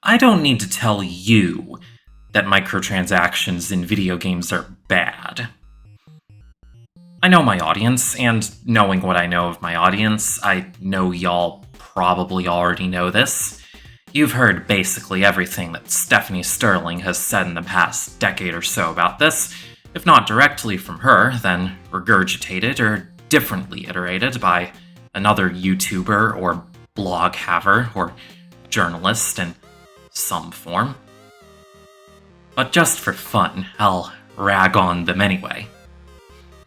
I don't need to tell you that microtransactions in video games are bad. I know my audience, and knowing what I know of my audience, I know y'all probably already know this. You've heard basically everything that Stephanie Sterling has said in the past decade or so about this, if not directly from her, then regurgitated or differently iterated by another YouTuber or blog haver or journalist in some form. But just for fun, I'll rag on them anyway.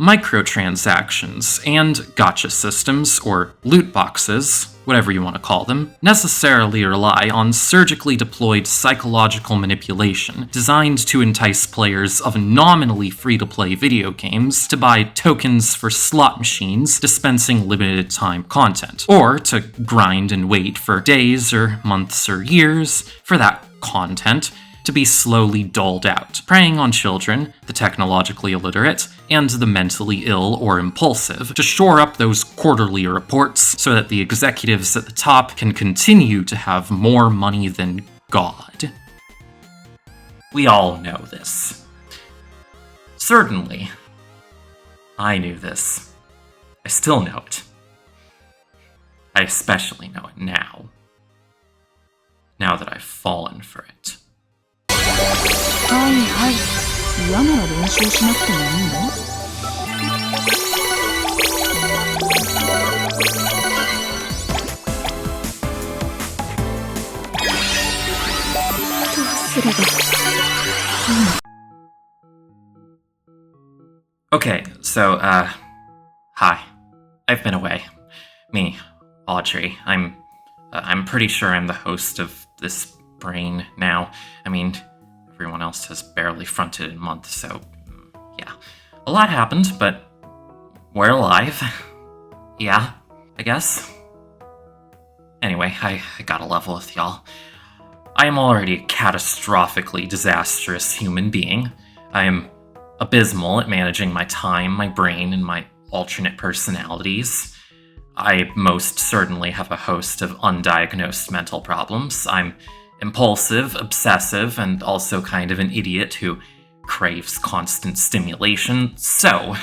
Microtransactions and gacha systems, or loot boxes, whatever you want to call them, necessarily rely on surgically deployed psychological manipulation designed to entice players of nominally free-to-play video games to buy tokens for slot machines dispensing limited-time content, or to grind and wait for days or months or years for that content to be slowly doled out, preying on children, the technologically illiterate, and the mentally ill or impulsive, to shore up those quarterly reports so that the executives at the top can continue to have more money than God. We all know this. Certainly, I knew this. I still know it. I especially know it now. Now that I've fallen for it. はいはい。嫌なら練習しなくてもいいの？どうすればいいの？ Okay, so, hi. I've been away. Me, Audrey. I'm pretty sure I'm the host of this brain now. I mean, everyone else has barely fronted in a month, so, yeah. A lot happened, but we're alive. Yeah, I guess. Anyway, I gotta level with y'all. I am already a catastrophically disastrous human being. I am abysmal at managing my time, my brain, and my alternate personalities. I most certainly have a host of undiagnosed mental problems. I'm impulsive, obsessive, and also kind of an idiot who craves constant stimulation. So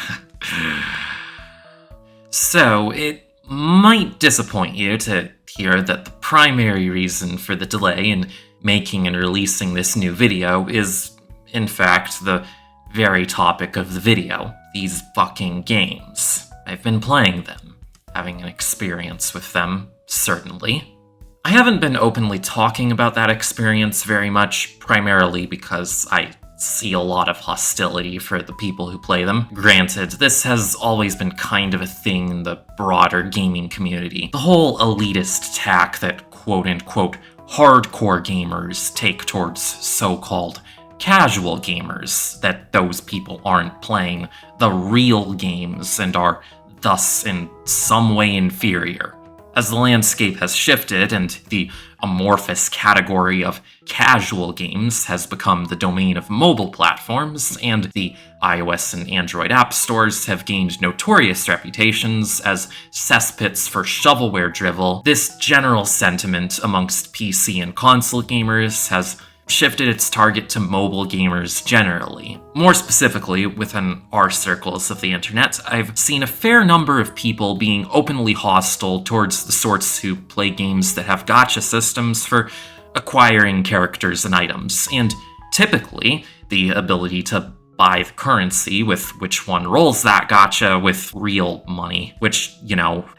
it might disappoint you to hear that the primary reason for the delay in making and releasing this new video is, in fact, the very topic of the video. These fucking games. I've been playing them, having an experience with them, certainly. I haven't been openly talking about that experience very much, primarily because I see a lot of hostility for the people who play them. Granted, this has always been kind of a thing in the broader gaming community. The whole elitist tack that quote-unquote hardcore gamers take towards so-called casual gamers, that those people aren't playing the real games and are thus in some way inferior. As the landscape has shifted and the amorphous category of casual games has become the domain of mobile platforms, and the iOS and Android app stores have gained notorious reputations as cesspits for shovelware drivel, this general sentiment amongst PC and console gamers has shifted its target to mobile gamers generally. More specifically, within our circles of the internet, I've seen a fair number of people being openly hostile towards the sorts who play games that have gacha systems for acquiring characters and items, and typically the ability to buy the currency with which one rolls that gacha with real money, which,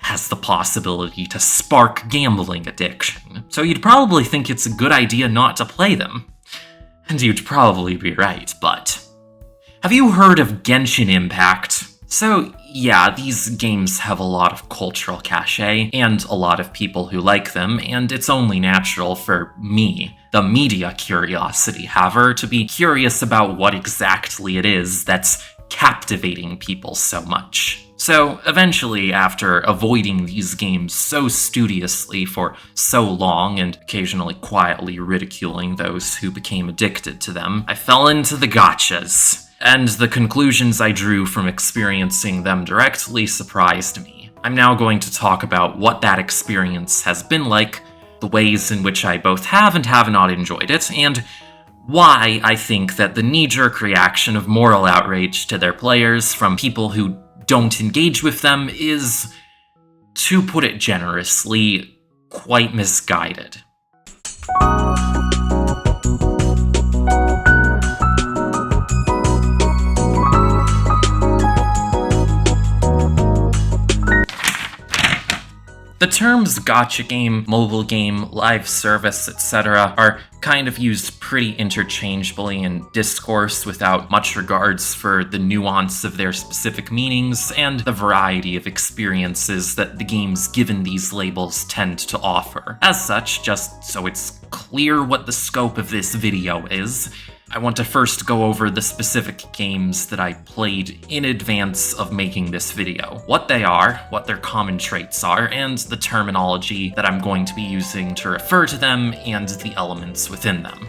has the possibility to spark gambling addiction. So you'd probably think it's a good idea not to play them. And you'd probably be right, but have you heard of Genshin Impact? So yeah, these games have a lot of cultural cachet, and a lot of people who like them, and it's only natural for me, the media curiosity haver, to be curious about what exactly it is that's captivating people so much. So eventually, after avoiding these games so studiously for so long and occasionally quietly ridiculing those who became addicted to them, I fell into the gachas. And the conclusions I drew from experiencing them directly surprised me. I'm now going to talk about what that experience has been like the ways in which I both have and have not enjoyed it, and why I think that the knee-jerk reaction of moral outrage to their players from people who don't engage with them is, to put it generously, quite misguided. The terms gacha game, mobile game, live service, etc. are kind of used pretty interchangeably in discourse without much regards for the nuance of their specific meanings and the variety of experiences that the games given these labels tend to offer. As such, just so it's clear what the scope of this video is, I want to first go over the specific games that I played in advance of making this video, what they are, what their common traits are, and the terminology that I'm going to be using to refer to them and the elements within them.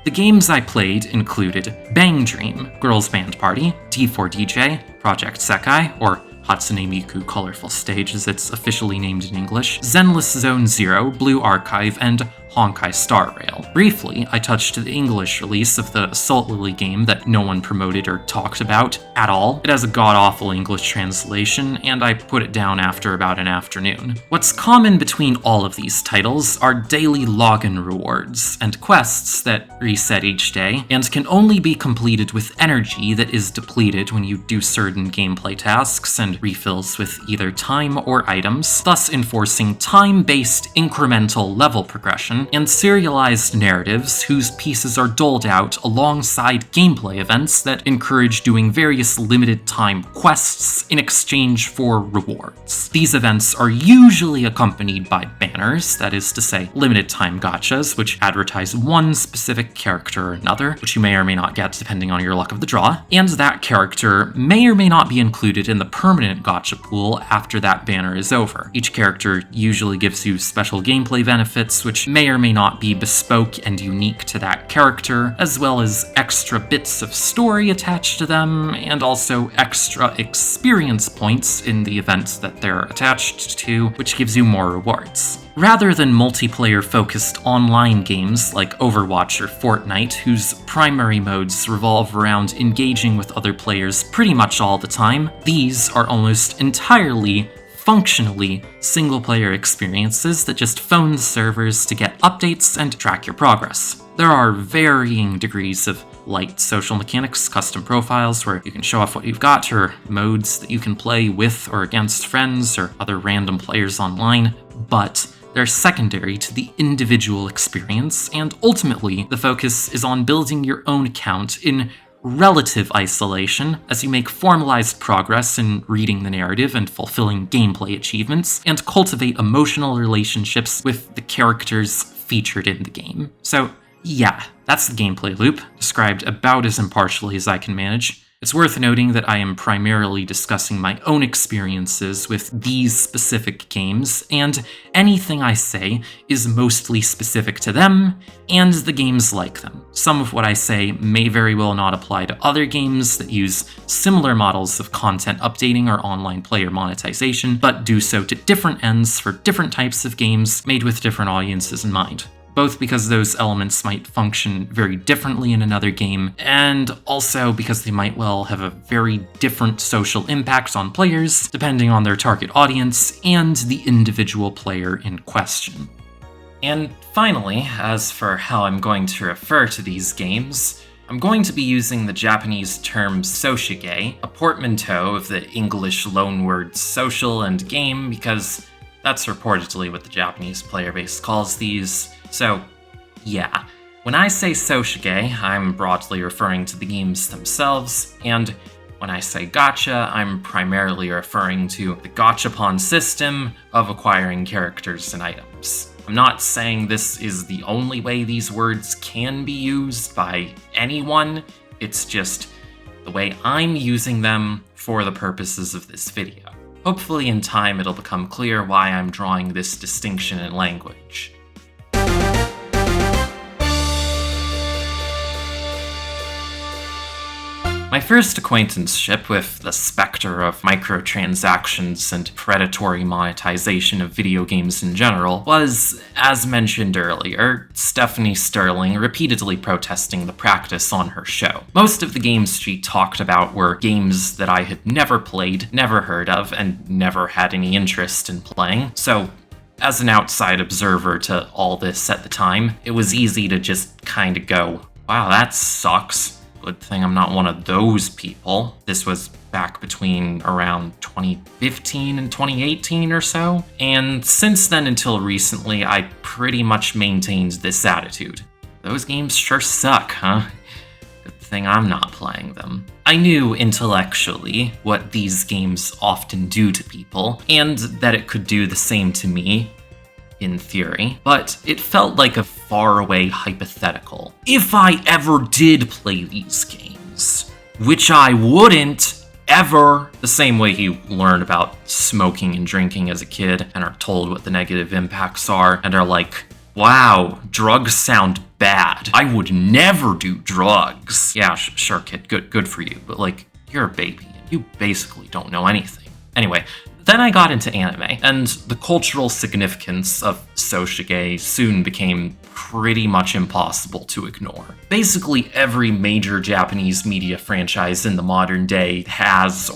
The games I played included Bang Dream, Girls Band Party, D4DJ, Project Sekai, or Hatsune Miku Colorful Stage as it's officially named in English, Zenless Zone Zero, Blue Archive, and Honkai Star Rail. Briefly, I touched the English release of the Assault Lily game that no one promoted or talked about at all. It has a god-awful English translation, and I put it down after about an afternoon. What's common between all of these titles are daily login rewards and quests that reset each day, and can only be completed with energy that is depleted when you do certain gameplay tasks and refills with either time or items, thus enforcing time-based incremental level progression and serialized narratives whose pieces are doled out alongside gameplay events that encourage doing various limited time quests in exchange for rewards. These events are usually accompanied by banners, that is to say, limited time gachas, which advertise one specific character or another, which you may or may not get depending on your luck of the draw, and that character may or may not be included in the permanent gacha pool after that banner is over. Each character usually gives you special gameplay benefits, which may or may not be bespoke and unique to that character, as well as extra bits of story attached to them, and also extra experience points in the events that they're attached to, which gives you more rewards. Rather than multiplayer-focused online games like Overwatch or Fortnite, whose primary modes revolve around engaging with other players pretty much all the time, these are almost entirely functionally single-player experiences that just phone the servers to get updates and track your progress. There are varying degrees of light social mechanics, custom profiles where you can show off what you've got, or modes that you can play with or against friends or other random players online, but they're secondary to the individual experience, and ultimately the focus is on building your own account in relative isolation as you make formalized progress in reading the narrative and fulfilling gameplay achievements, and cultivate emotional relationships with the characters featured in the game. So yeah, that's the gameplay loop, described about as impartially as I can manage. It's worth noting that I am primarily discussing my own experiences with these specific games, and anything I say is mostly specific to them and the games like them. Some of what I say may very well not apply to other games that use similar models of content updating or online player monetization, but do so to different ends for different types of games made with different audiences in mind. Both because those elements might function very differently in another game, and also because they might well have a very different social impact on players, depending on their target audience and the individual player in question. And finally, as for how I'm going to refer to these games, I'm going to be using the Japanese term soshige, a portmanteau of the English loanwords social and game, because that's reportedly what the Japanese player base calls these. So, yeah, when I say soshige, I'm broadly referring to the games themselves, and when I say gacha, I'm primarily referring to the gachapon system of acquiring characters and items. I'm not saying this is the only way these words can be used by anyone, it's just the way I'm using them for the purposes of this video. Hopefully in time it'll become clear why I'm drawing this distinction in language. My first acquaintanceship with the specter of microtransactions and predatory monetization of video games in general was, as mentioned earlier, Stephanie Sterling repeatedly protesting the practice on her show. Most of the games she talked about were games that I had never played, never heard of, and never had any interest in playing, so as an outside observer to all this at the time, it was easy to just kinda go, wow, that sucks. Good thing I'm not one of those people. This was back between around 2015 and 2018 or so. And since then until recently, I pretty much maintained this attitude. Those games sure suck, huh? Good thing I'm not playing them. I knew intellectually what these games often do to people, and that it could do the same to me, in theory, but it felt like a faraway hypothetical. If I ever did play these games, which I wouldn't ever, the same way you learn about smoking and drinking as a kid and are told what the negative impacts are and are like, wow, drugs sound bad. I would never do drugs. Yeah, sure, kid, good for you, but like, you're a baby and you basically don't know anything. Anyway, then I got into anime, and the cultural significance of Soshige soon became pretty much impossible to ignore. Basically, every major Japanese media franchise in the modern day has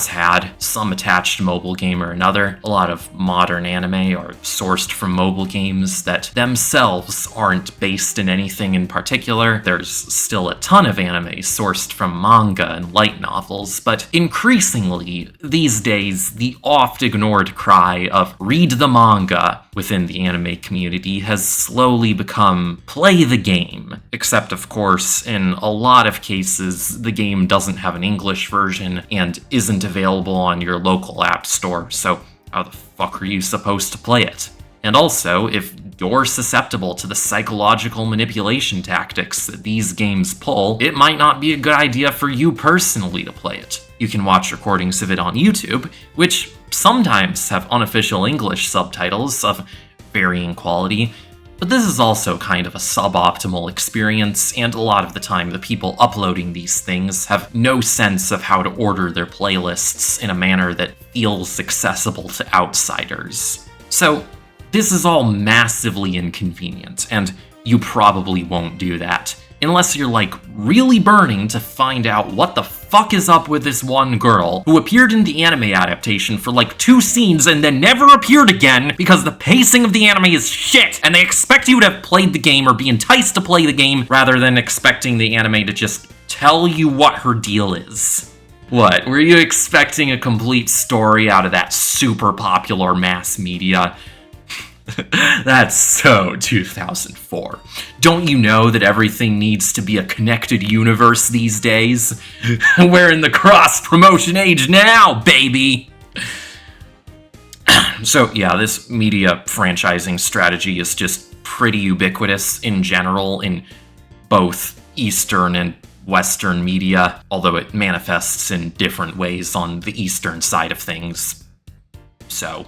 had some attached mobile game or another. A lot of modern anime are sourced from mobile games that themselves aren't based in anything in particular. There's still a ton of anime sourced from manga and light novels, but increasingly, these days, the oft-ignored cry of read the manga within the anime community has slowly become play the game. Except, of course, in a lot of cases, the game doesn't have an English version and isn't available on your local app store, so how the fuck are you supposed to play it? And also, if you're susceptible to the psychological manipulation tactics that these games pull, it might not be a good idea for you personally to play it. You can watch recordings of it on YouTube, which sometimes have unofficial English subtitles of varying quality, but this is also kind of a suboptimal experience, and a lot of the time the people uploading these things have no sense of how to order their playlists in a manner that feels accessible to outsiders. So, this is all massively inconvenient, and you probably won't do that, unless you're like really burning to find out what the fuck is up with this one girl who appeared in the anime adaptation for like 2 scenes and then never appeared again because the pacing of the anime is shit and they expect you to have played the game or be enticed to play the game rather than expecting the anime to just tell you what her deal is. What, were you expecting a complete story out of that super popular mass media? That's so 2004. Don't you know that everything needs to be a connected universe these days? We're in the cross-promotion age now, baby! So yeah, this media franchising strategy is just pretty ubiquitous in general in both Eastern and Western media, although it manifests in different ways on the Eastern side of things. So,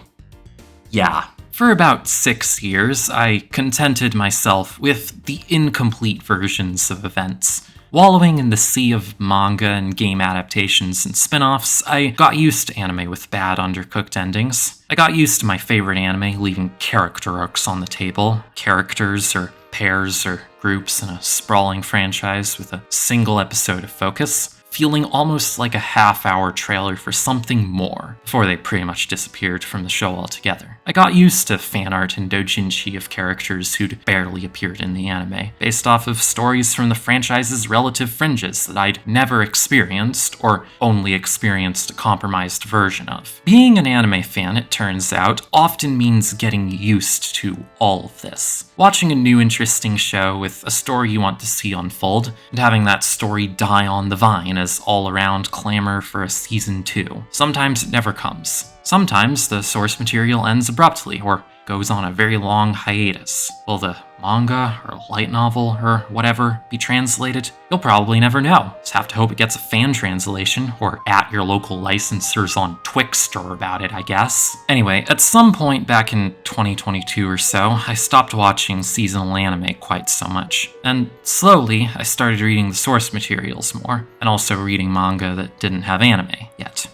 yeah. For about 6 years, I contented myself with the incomplete versions of events. Wallowing in the sea of manga and game adaptations and spin-offs, I got used to anime with bad undercooked endings. I got used to my favorite anime leaving character arcs on the table, characters or pairs or groups in a sprawling franchise with a single episode of focus, feeling almost like a half-hour trailer for something more, before they pretty much disappeared from the show altogether. I got used to fan art and doujinshi of characters who'd barely appeared in the anime, based off of stories from the franchise's relative fringes that I'd never experienced, or only experienced a compromised version of. Being an anime fan, it turns out, often means getting used to all of this. Watching a new interesting show with a story you want to see unfold, and having that story die on the vine as all-around clamor for a season 2. Sometimes it never comes. Sometimes the source material ends abruptly, or goes on a very long hiatus. Well, the manga or light novel or whatever be translated? You'll probably never know. Just have to hope it gets a fan translation, or at your local licensors on Twixtor about it, I guess. Anyway, at some point back in 2022 or so, I stopped watching seasonal anime quite so much, and slowly I started reading the source materials more, and also reading manga that didn't have anime yet,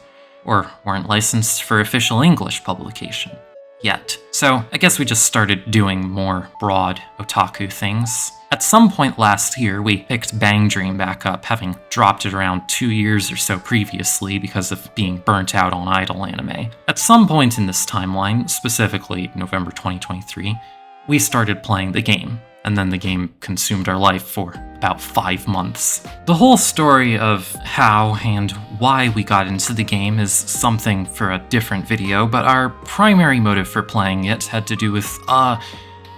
or weren't licensed for official English publication yet. So I guess we just started doing more broad otaku things. At some point last year, we picked Bang Dream back up, having dropped it around 2 years or so previously because of being burnt out on idol anime. At some point in this timeline, specifically November 2023, we started playing the game, and then the game consumed our life for about 5 months. The whole story of how and why we got into the game is something for a different video, but our primary motive for playing it had to do with,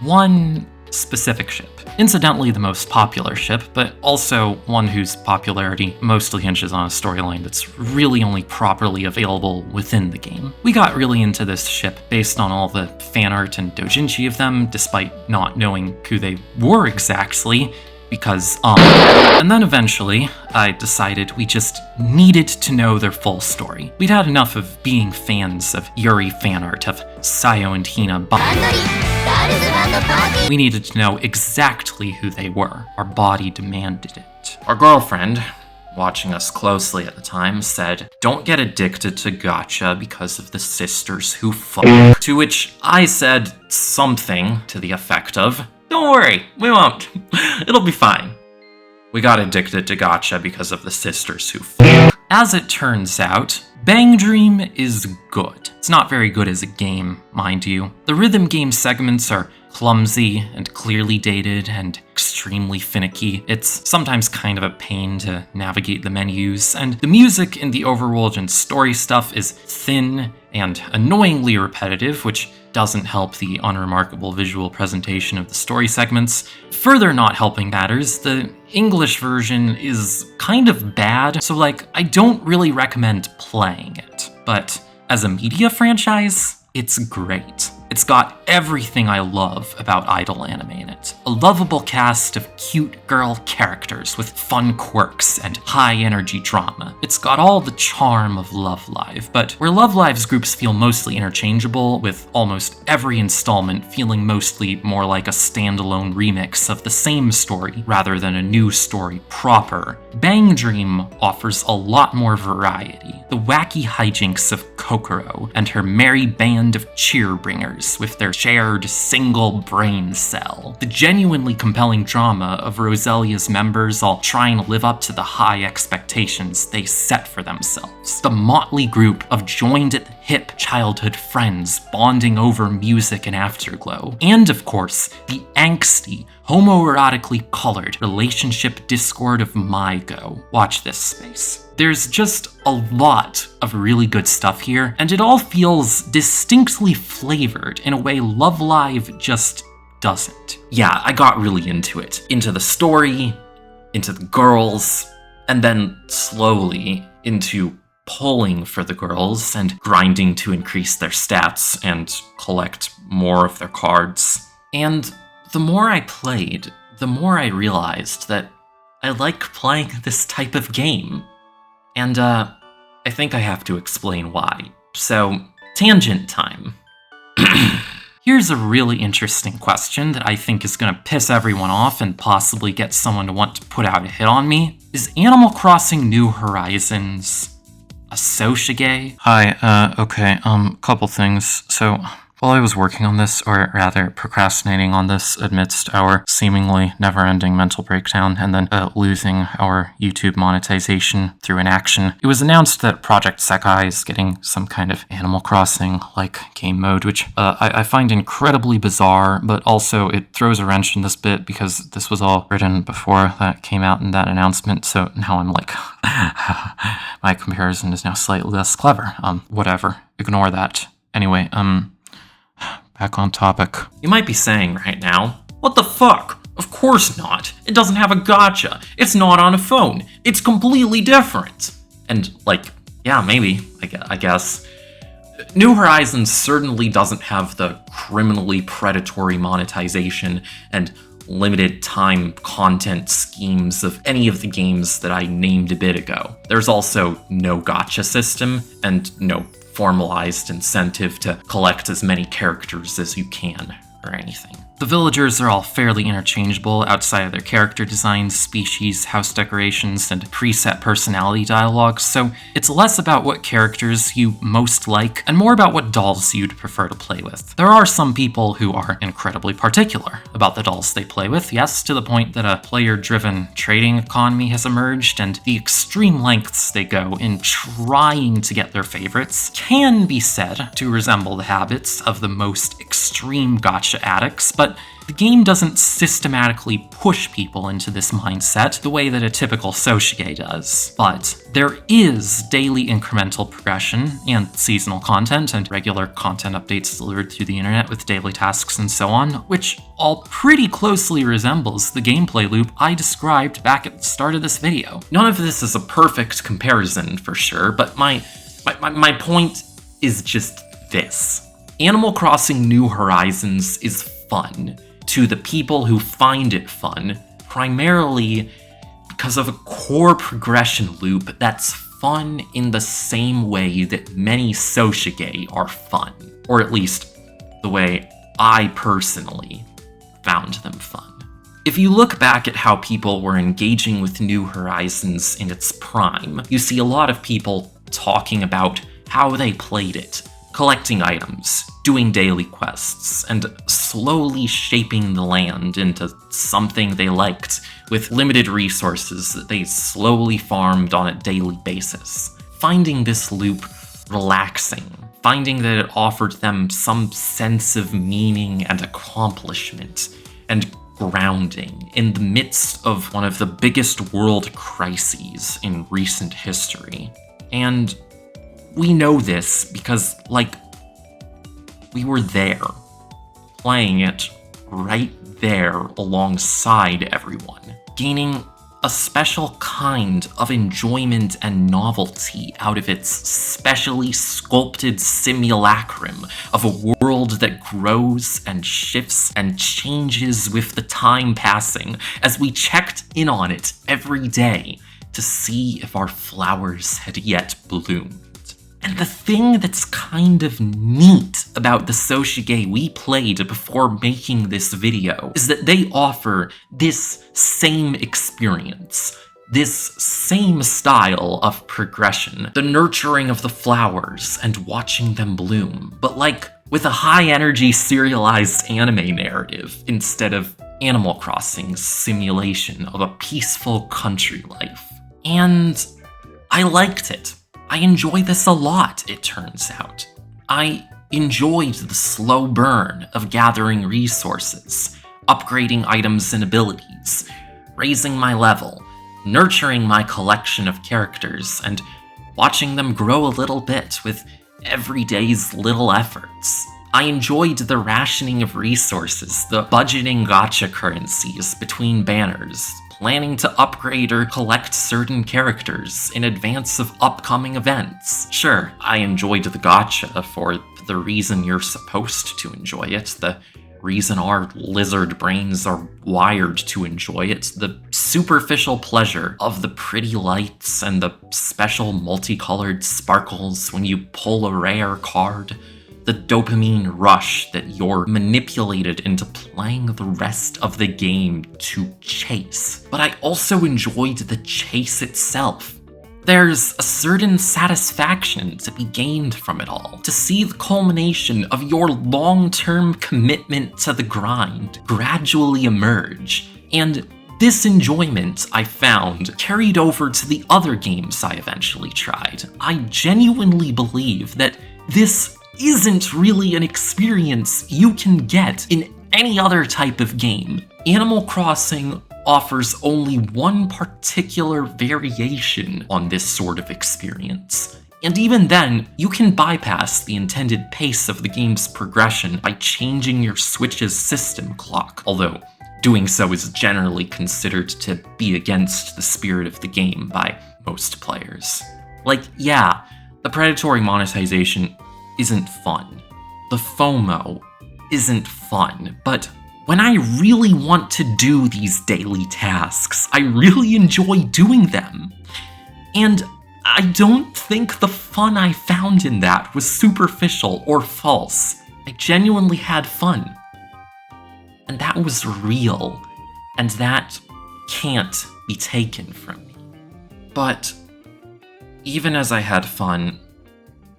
one specific ship. Incidentally, the most popular ship, but also one whose popularity mostly hinges on a storyline that's really only properly available within the game. We got really into this ship based on all the fan art and doujinshi of them, despite not knowing who they were exactly, because, And then eventually, I decided we just needed to know their full story. We'd had enough of being fans of Yuri fan art, of Sayo and Hina We needed to know exactly who they were. Our body demanded it. Our girlfriend, watching us closely at the time, said, "Don't get addicted to gacha because of the sisters who fuck." To which I said something to the effect of, "Don't worry, we won't. It'll be fine." We got addicted to gacha because of the sisters who fuck. As it turns out, Bang Dream is good. It's not very good as a game, mind you. The rhythm game segments are clumsy and clearly dated and extremely finicky. It's sometimes kind of a pain to navigate the menus, and the music in the overworld and story stuff is thin and annoyingly repetitive, which doesn't help the unremarkable visual presentation of the story segments. Further not helping matters, the English version is kind of bad, so I don't really recommend playing it. But as a media franchise, it's great. It's got everything I love about idol anime in it. A lovable cast of cute girl characters with fun quirks and high-energy drama. It's got all the charm of Love Live, but where Love Live's groups feel mostly interchangeable, with almost every installment feeling mostly more like a standalone remix of the same story rather than a new story proper, Bang Dream offers a lot more variety. The wacky hijinks of Kokoro and her merry band of cheerbringers with their shared single brain cell. The genuinely compelling drama of Roselia's members all trying to live up to the high expectations they set for themselves. The motley group of joined-at-the-hip childhood friends bonding over music and afterglow. And of course, the angsty, homoerotically colored relationship discord of MyGo. Watch this space. There's just a lot of really good stuff here, and it all feels distinctly flavored in a way Love Live just doesn't. Yeah, I got really into it. Into the story, into the girls, and then slowly into pulling for the girls and grinding to increase their stats and collect more of their cards. And the more I played, the more I realized that I like playing this type of game. And, I think I have to explain why. So, tangent time. Here's a really interesting question that I think is gonna piss everyone off and possibly get someone to want to put out a hit on me. Is Animal Crossing New Horizons a Soshige? Hi, okay, couple things. So, while I was working on this, or rather procrastinating on this amidst our seemingly never-ending mental breakdown and then losing our YouTube monetization through inaction, it was announced that Project Sekai is getting some kind of Animal Crossing-like game mode, which I find incredibly bizarre, but also it throws a wrench in this bit because this was all written before that came out in that announcement, so now I'm like, my comparison is now slightly less clever. Whatever. Ignore that. Anyway, back on topic. You might be saying right now, what the fuck? Of course not. It doesn't have a gacha. It's not on a phone. It's completely different. And yeah, maybe, I guess. New Horizons certainly doesn't have the criminally predatory monetization and limited time content schemes of any of the games that I named a bit ago. There's also no gacha system and no formalized incentive to collect as many characters as you can or anything. The villagers are all fairly interchangeable outside of their character designs, species, house decorations, and preset personality dialogues, so it's less about what characters you most like and more about what dolls you'd prefer to play with. There are some people who are incredibly particular about the dolls they play with, yes, to the point that a player-driven trading economy has emerged, and the extreme lengths they go in trying to get their favorites can be said to resemble the habits of the most extreme gacha addicts, but the game doesn't systematically push people into this mindset the way that a typical Soshige does. But there is daily incremental progression and seasonal content and regular content updates delivered through the internet with daily tasks and so on, which all pretty closely resembles the gameplay loop I described back at the start of this video. None of this is a perfect comparison for sure, but my point is just this. Animal Crossing New Horizons is fun to the people who find it fun, primarily because of a core progression loop that's fun in the same way that many Soshige are fun, or at least the way I personally found them fun. If you look back at how people were engaging with New Horizons in its prime, you see a lot of people talking about how they played it, collecting items, doing daily quests, and slowly shaping the land into something they liked, with limited resources that they slowly farmed on a daily basis. Finding this loop relaxing, finding that it offered them some sense of meaning and accomplishment, and grounding in the midst of one of the biggest world crises in recent history. And we know this because, we were there, playing it right there alongside everyone, gaining a special kind of enjoyment and novelty out of its specially sculpted simulacrum of a world that grows and shifts and changes with the time passing as we checked in on it every day to see if our flowers had yet bloomed. And the thing that's kind of neat about the Soshige we played before making this video is that they offer this same experience, this same style of progression, the nurturing of the flowers and watching them bloom, but with a high-energy serialized anime narrative instead of Animal Crossing's simulation of a peaceful country life. And I liked it. I enjoy this a lot, it turns out. I enjoyed the slow burn of gathering resources, upgrading items and abilities, raising my level, nurturing my collection of characters, and watching them grow a little bit with every day's little efforts. I enjoyed the rationing of resources, the budgeting gacha currencies between banners, planning to upgrade or collect certain characters in advance of upcoming events. Sure, I enjoyed the gacha for the reason you're supposed to enjoy it, the reason our lizard brains are wired to enjoy it, the superficial pleasure of the pretty lights and the special multicolored sparkles when you pull a rare card, the dopamine rush that you're manipulated into playing the rest of the game to chase. But I also enjoyed the chase itself. There's a certain satisfaction to be gained from it all, to see the culmination of your long-term commitment to the grind gradually emerge, and this enjoyment, I found, carried over to the other games I eventually tried. I genuinely believe that this isn't really an experience you can get in any other type of game. Animal Crossing offers only one particular variation on this sort of experience. And even then, you can bypass the intended pace of the game's progression by changing your Switch's system clock, although doing so is generally considered to be against the spirit of the game by most players. The predatory monetization isn't fun. The FOMO isn't fun, but when I really want to do these daily tasks, I really enjoy doing them. And I don't think the fun I found in that was superficial or false. I genuinely had fun. And that was real, and that can't be taken from me. But even as I had fun,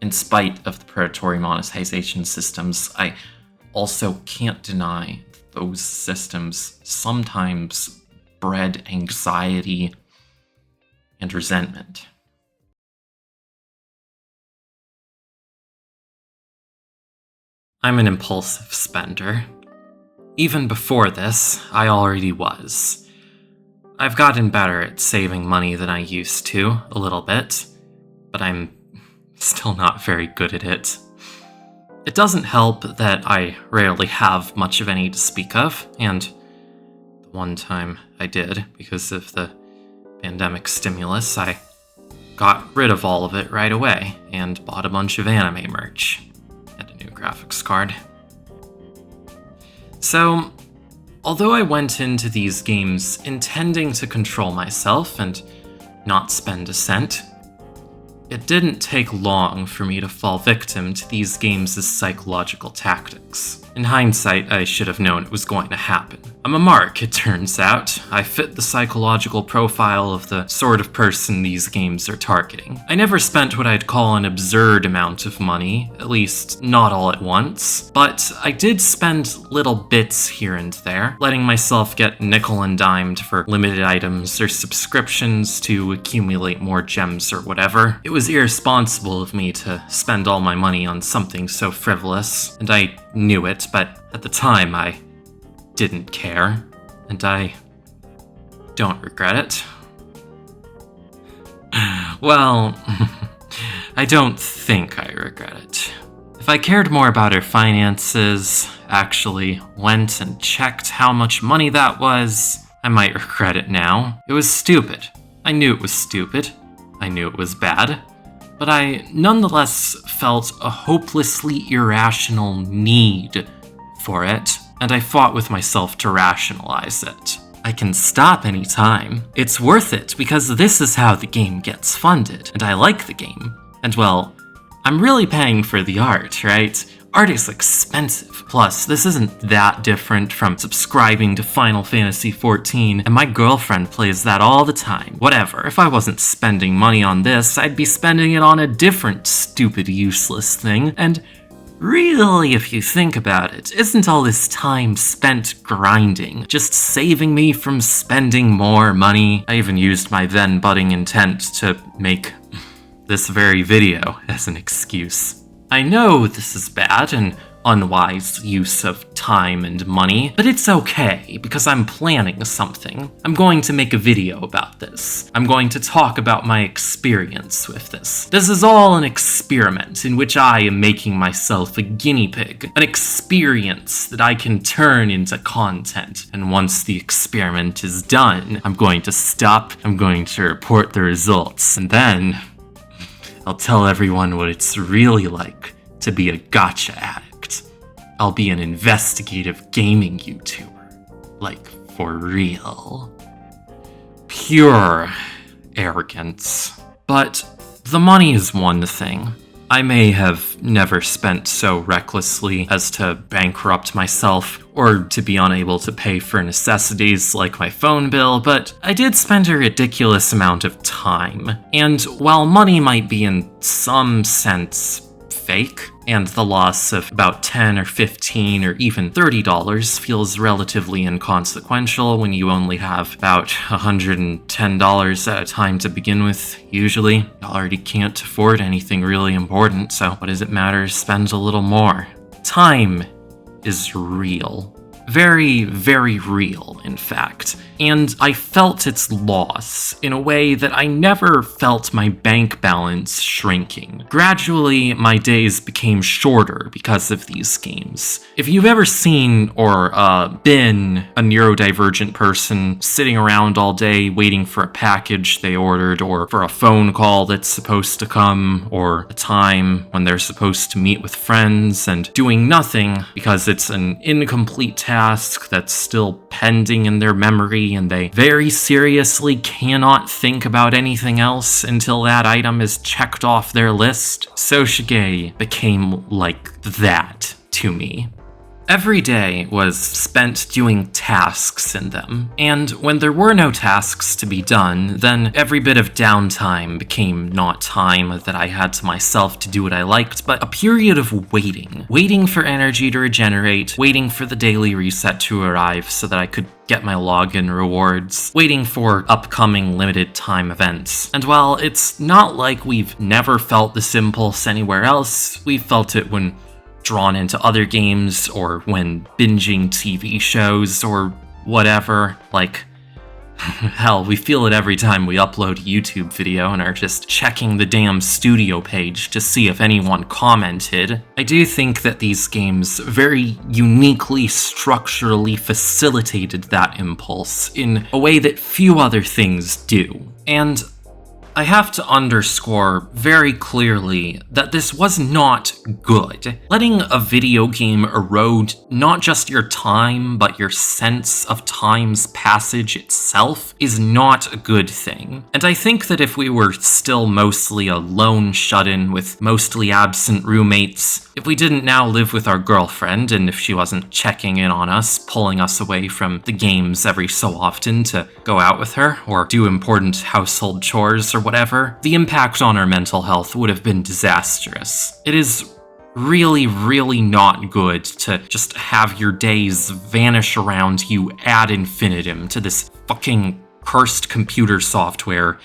in spite of the predatory monetization systems, I also can't deny that those systems sometimes bred anxiety and resentment. I'm an impulsive spender. Even before this, I already was. I've gotten better at saving money than I used to, a little bit, but I'm still not very good at it. It doesn't help that I rarely have much of any to speak of, and the one time I did, because of the pandemic stimulus, I got rid of all of it right away and bought a bunch of anime merch and a new graphics card. So, although I went into these games intending to control myself and not spend a cent, it didn't take long for me to fall victim to these games' psychological tactics. In hindsight, I should have known it was going to happen. I'm a mark, it turns out. I fit the psychological profile of the sort of person these games are targeting. I never spent what I'd call an absurd amount of money, at least not all at once, but I did spend little bits here and there, letting myself get nickel and dimed for limited items or subscriptions to accumulate more gems or whatever. It was irresponsible of me to spend all my money on something so frivolous, and I knew it, but at the time I didn't care, and I don't regret it. Well, I don't think I regret it. If I cared more about her finances, actually went and checked how much money that was, I might regret it now. It was stupid. I knew it was stupid. I knew it was bad. But I nonetheless felt a hopelessly irrational need for it, and I fought with myself to rationalize it. I can stop anytime. It's worth it because this is how the game gets funded, and I like the game. And well, I'm really paying for the art, right? Art is expensive. Plus, this isn't that different from subscribing to Final Fantasy XIV, and my girlfriend plays that all the time. Whatever, if I wasn't spending money on this, I'd be spending it on a different stupid, useless thing, and really, if you think about it, isn't all this time spent grinding just saving me from spending more money? I even used my then budding intent to make this very video as an excuse. I know this is bad and unwise use of time and money, but it's okay because I'm planning something. I'm going to make a video about this. I'm going to talk about my experience with this. This is all an experiment in which I am making myself a guinea pig, an experience that I can turn into content. And once the experiment is done, I'm going to stop, I'm going to report the results, and then I'll tell everyone what it's really like to be a gacha addict. I'll be an investigative gaming YouTuber. Like, for real. Pure arrogance. But the money is one thing. I may have never spent so recklessly as to bankrupt myself or to be unable to pay for necessities like my phone bill, but I did spend a ridiculous amount of time. And while money might be in some sense fake, and the loss of about $10 or $15 or even $30 feels relatively inconsequential when you only have about $110 at a time to begin with, usually. You already can't afford anything really important, so what does it matter to spend a little more? Time is real. Very, very real, in fact. and I felt its loss in a way that I never felt my bank balance shrinking. Gradually, my days became shorter because of these games. If you've ever seen or been a neurodivergent person sitting around all day waiting for a package they ordered, or for a phone call that's supposed to come, or a time when they're supposed to meet with friends and doing nothing because it's an incomplete task that's still pending in their memory and they very seriously cannot think about anything else until that item is checked off their list, Soshige became like that to me. Every day was spent doing tasks in them, and when there were no tasks to be done, then every bit of downtime became not time that I had to myself to do what I liked, but a period of waiting for energy to regenerate, waiting for the daily reset to arrive so that I could get my login rewards, waiting for upcoming limited time events. And while it's not like we've never felt this impulse anywhere else, we've felt it when drawn into other games, or when binging TV shows, or whatever. Like, hell, we feel it every time we upload a YouTube video and are just checking the damn studio page to see if anyone commented. I do think that these games very uniquely structurally facilitated that impulse in a way that few other things do. And I have to underscore very clearly that this was not good. Letting a video game erode not just your time, but your sense of time's passage itself is not a good thing. And I think that if we were still mostly a lone shut-in with mostly absent roommates, if we didn't now live with our girlfriend, and if she wasn't checking in on us, pulling us away from the games every so often to go out with her, or do important household chores or whatever, the impact on our mental health would have been disastrous. It is really, really not good to just have your days vanish around you ad infinitum to this fucking cursed computer software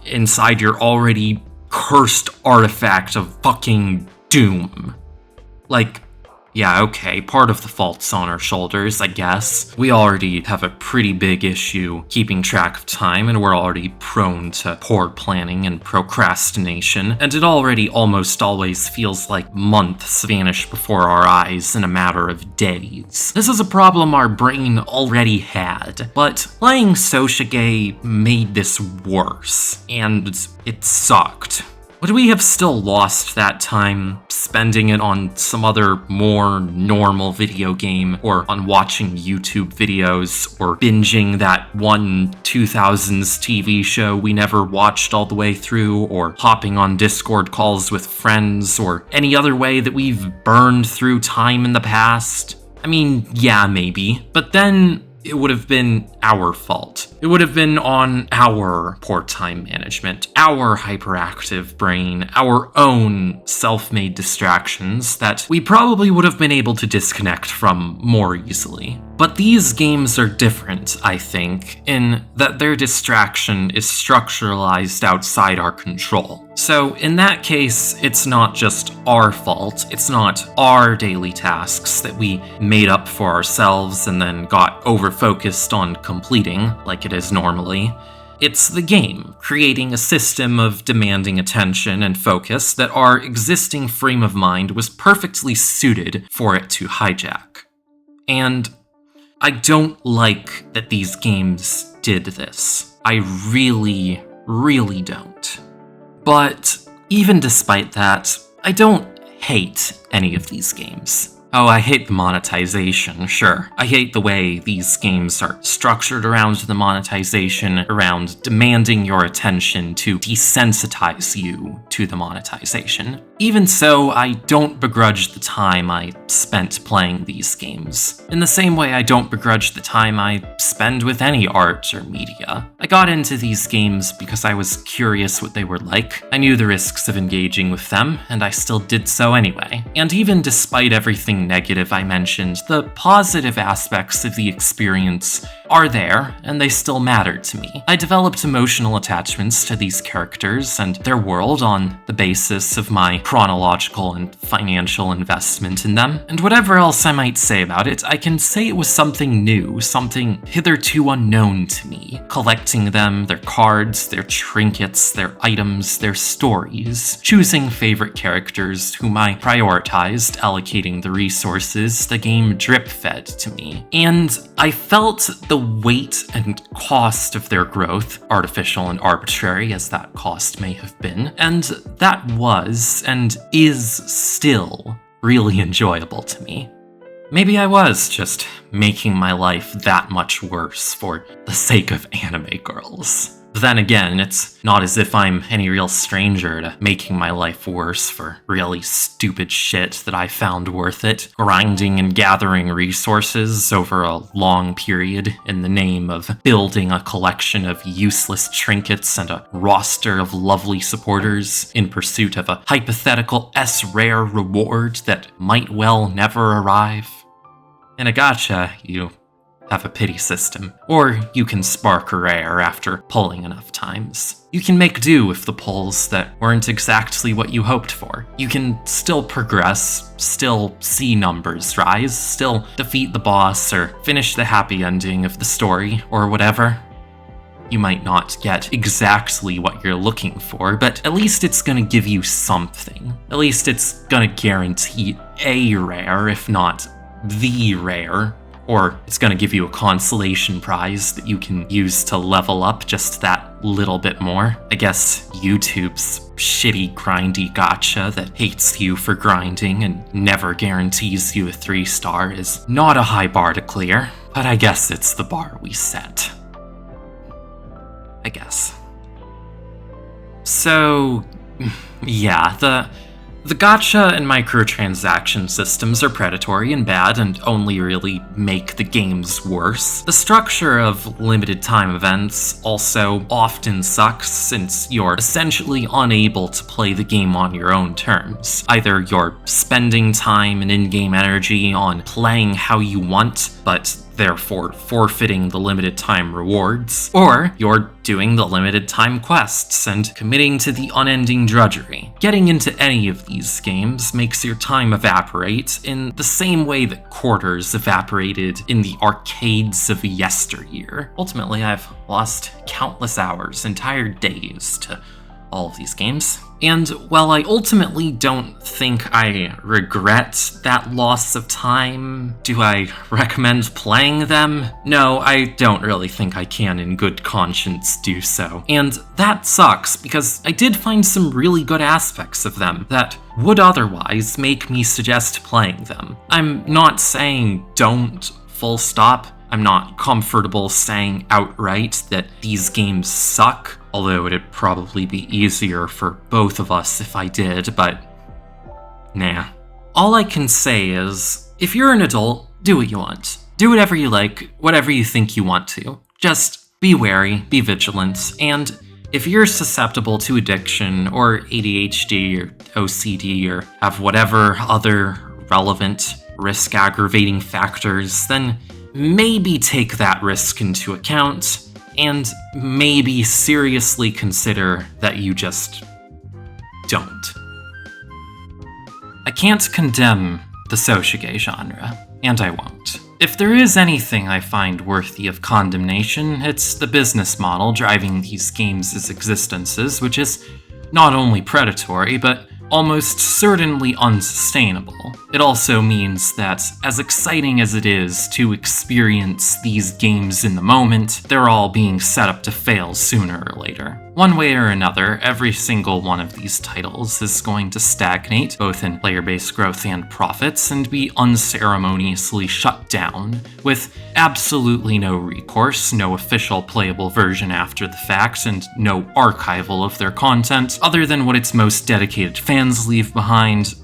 inside your already cursed artifact of fucking doom. Like, yeah, okay, part of the fault's on our shoulders, I guess. We already have a pretty big issue keeping track of time, and we're already prone to poor planning and procrastination, and it already almost always feels like months vanish before our eyes in a matter of days. This is a problem our brain already had, but playing Soshige made this worse, and it sucked. Would we have still lost that time spending it on some other more normal video game, or on watching YouTube videos, or binging that one 2000s TV show we never watched all the way through, or hopping on Discord calls with friends, or any other way that we've burned through time in the past? I mean, yeah, maybe. But then it would have been our fault. It would have been on our poor time management, our hyperactive brain, our own self-made distractions that we probably would have been able to disconnect from more easily. But these games are different, I think, in that their distraction is structuralized outside our control. So in that case, it's not just our fault, it's not our daily tasks that we made up for ourselves and then got over-focused on completing, like it is normally. It's the game, creating a system of demanding attention and focus that our existing frame of mind was perfectly suited for it to hijack. And I don't like that these games did this. I really, really don't. But even despite that, I don't hate any of these games. Oh, I hate the monetization, sure. I hate the way these games are structured around the monetization, around demanding your attention to desensitize you to the monetization. Even so, I don't begrudge the time I spent playing these games. In the same way I don't begrudge the time I spend with any art or media. I got into these games because I was curious what they were like. I knew the risks of engaging with them, and I still did so anyway. And even despite everything negative I mentioned, the positive aspects of the experience are there, and they still matter to me. I developed emotional attachments to these characters and their world on the basis of my chronological and financial investment in them. And whatever else I might say about it, I can say it was something new, something hitherto unknown to me. Collecting them, their cards, their trinkets, their items, their stories, choosing favorite characters whom I prioritized, allocating the resources the game drip-fed to me. And I felt the weight and cost of their growth, artificial and arbitrary as that cost may have been, and that was, and is still, really enjoyable to me. Maybe I was just making my life that much worse for the sake of anime girls. But then again, it's not as if I'm any real stranger to making my life worse for really stupid shit that I found worth it. Grinding and gathering resources over a long period in the name of building a collection of useless trinkets and a roster of lovely supporters in pursuit of a hypothetical S-rare reward that might well never arrive. In a gacha, you have a pity system, or you can spark a rare after pulling enough times. You can make do with the pulls that weren't exactly what you hoped for. You can still progress, still see numbers rise, still defeat the boss, or finish the happy ending of the story, or whatever. You might not get exactly what you're looking for, but at least it's gonna give you something. At least it's gonna guarantee a rare, if not the rare. Or it's gonna give you a consolation prize that you can use to level up just that little bit more. I guess YouTube's shitty grindy gacha that hates you for grinding and never guarantees you a 3-star is not a high bar to clear, but I guess it's the bar we set. I guess. So, yeah, the gacha and microtransaction systems are predatory and bad and only really make the games worse. The structure of limited time events also often sucks since you're essentially unable to play the game on your own terms. Either you're spending time and in-game energy on playing how you want, but therefore forfeiting the limited time rewards, or you're doing the limited time quests and committing to the unending drudgery. Getting into any of these games makes your time evaporate in the same way that quarters evaporated in the arcades of yesteryear. Ultimately, I've lost countless hours, entire days to all of these games. And while I ultimately don't think I regret that loss of time, do I recommend playing them? No, I don't really think I can in good conscience do so. And that sucks, because I did find some really good aspects of them that would otherwise make me suggest playing them. I'm not saying don't, full stop. I'm not comfortable saying outright that these games suck, although it'd probably be easier for both of us if I did, but nah. All I can say is, if you're an adult, do what you want. Do whatever you like, whatever you think you want to. Just be wary, be vigilant, and if you're susceptible to addiction or ADHD or OCD or have whatever other relevant risk-aggravating factors, then maybe take that risk into account, and maybe seriously consider that you just don't. I can't condemn the Soshige genre, and I won't. If there is anything I find worthy of condemnation, it's the business model driving these games' existences, which is not only predatory, but almost certainly unsustainable. It also means that, as exciting as it is to experience these games in the moment, they're all being set up to fail sooner or later. One way or another, every single one of these titles is going to stagnate, both in player-based growth and profits, and be unceremoniously shut down, with absolutely no recourse, no official playable version after the fact, and no archival of their content, other than what its most dedicated fans leave behind.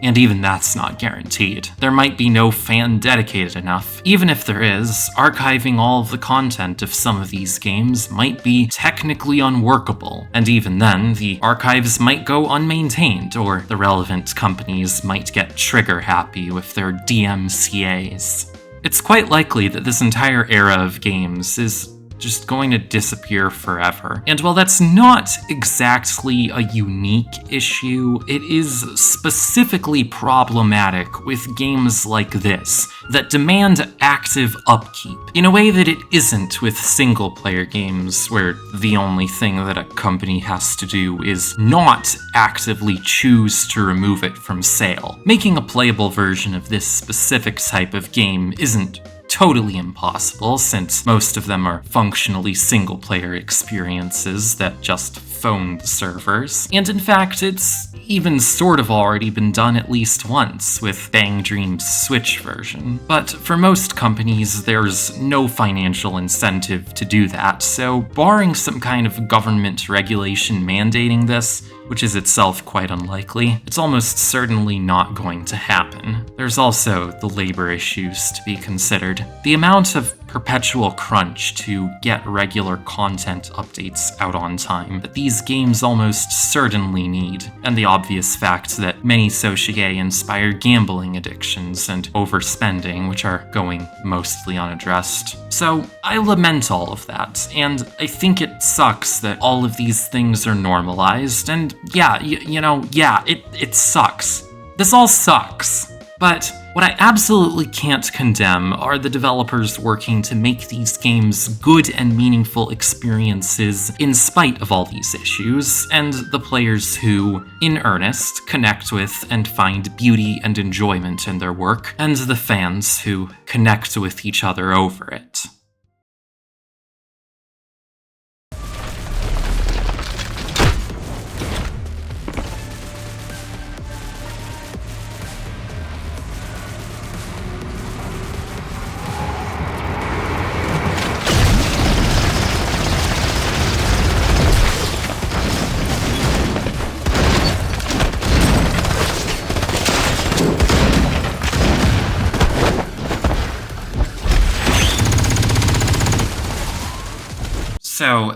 And even that's not guaranteed. There might be no fan dedicated enough. Even if there is, archiving all of the content of some of these games might be technically unworkable, and even then, the archives might go unmaintained, or the relevant companies might get trigger happy with their DMCAs. It's quite likely that this entire era of games is just going to disappear forever. And while that's not exactly a unique issue, it is specifically problematic with games like this that demand active upkeep in a way that it isn't with single-player games where the only thing that a company has to do is not actively choose to remove it from sale. Making a playable version of this specific type of game isn't totally impossible, since most of them are functionally single-player experiences that just phone the servers. And in fact, it's even sort of already been done at least once with Bang Dream's Switch version. But for most companies, there's no financial incentive to do that, so barring some kind of government regulation mandating this, which is itself quite unlikely, it's almost certainly not going to happen. There's also the labor issues to be considered. The amount of perpetual crunch to get regular content updates out on time that these games almost certainly need, and the obvious fact that many Soshige inspire gambling addictions and overspending, which are going mostly unaddressed. So I lament all of that, and I think it sucks that all of these things are normalized, and yeah, it sucks. This all sucks. But what I absolutely can't condemn are the developers working to make these games good and meaningful experiences in spite of all these issues, and the players who, in earnest, connect with and find beauty and enjoyment in their work, and the fans who connect with each other over it. So,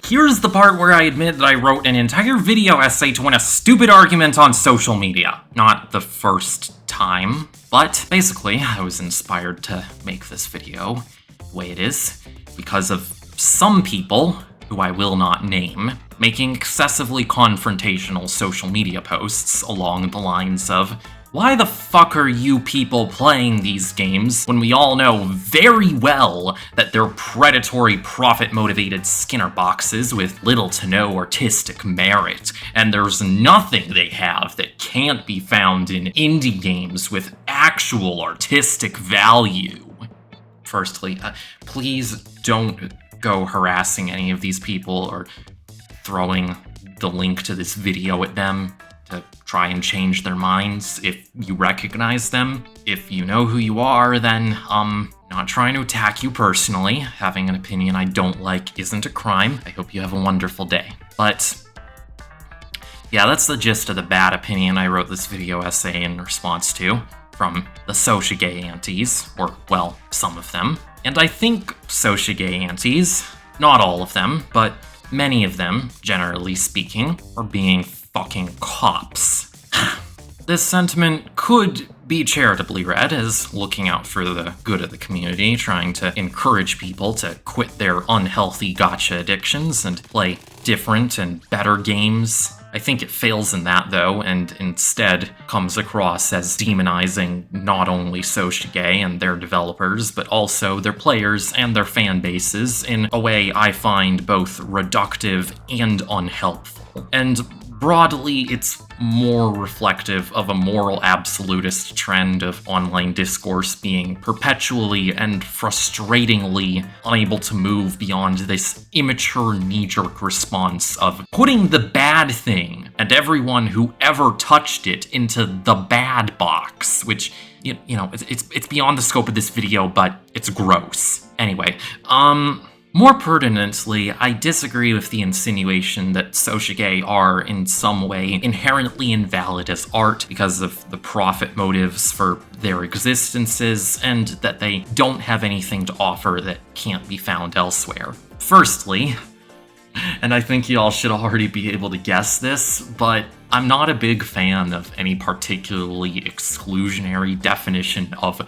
here's the part where I admit that I wrote an entire video essay to win a stupid argument on social media. Not the first time, but basically, I was inspired to make this video the way it is because of some people, who I will not name, making excessively confrontational social media posts along the lines of, "Why the fuck are you people playing these games when we all know very well that they're predatory, profit-motivated Skinner boxes with little to no artistic merit, and there's nothing they have that can't be found in indie games with actual artistic value?" Firstly, please don't go harassing any of these people or throwing the link to this video at them to try and change their minds if you recognize them. If you know who you are, then, not trying to attack you personally. Having an opinion I don't like isn't a crime. I hope you have a wonderful day. But yeah, that's the gist of the bad opinion I wrote this video essay in response to, from the Soshige aunties, or, well, some of them. And I think Soshige aunties, not all of them, but many of them, generally speaking, are being fucking cops. This sentiment could be charitably read as looking out for the good of the community, trying to encourage people to quit their unhealthy gacha addictions and play different and better games. I think it fails in that, though, and instead comes across as demonizing not only Soshige and their developers, but also their players and their fan bases in a way I find both reductive and unhelpful. And broadly, it's more reflective of a moral absolutist trend of online discourse being perpetually and frustratingly unable to move beyond this immature knee-jerk response of putting the bad thing and everyone who ever touched it into the bad box, which, you know, it's beyond the scope of this video, but it's gross. Anyway, more pertinently, I disagree with the insinuation that Soshige are in some way inherently invalid as art because of the profit motives for their existences, and that they don't have anything to offer that can't be found elsewhere. Firstly, and I think y'all should already be able to guess this, but I'm not a big fan of any particularly exclusionary definition of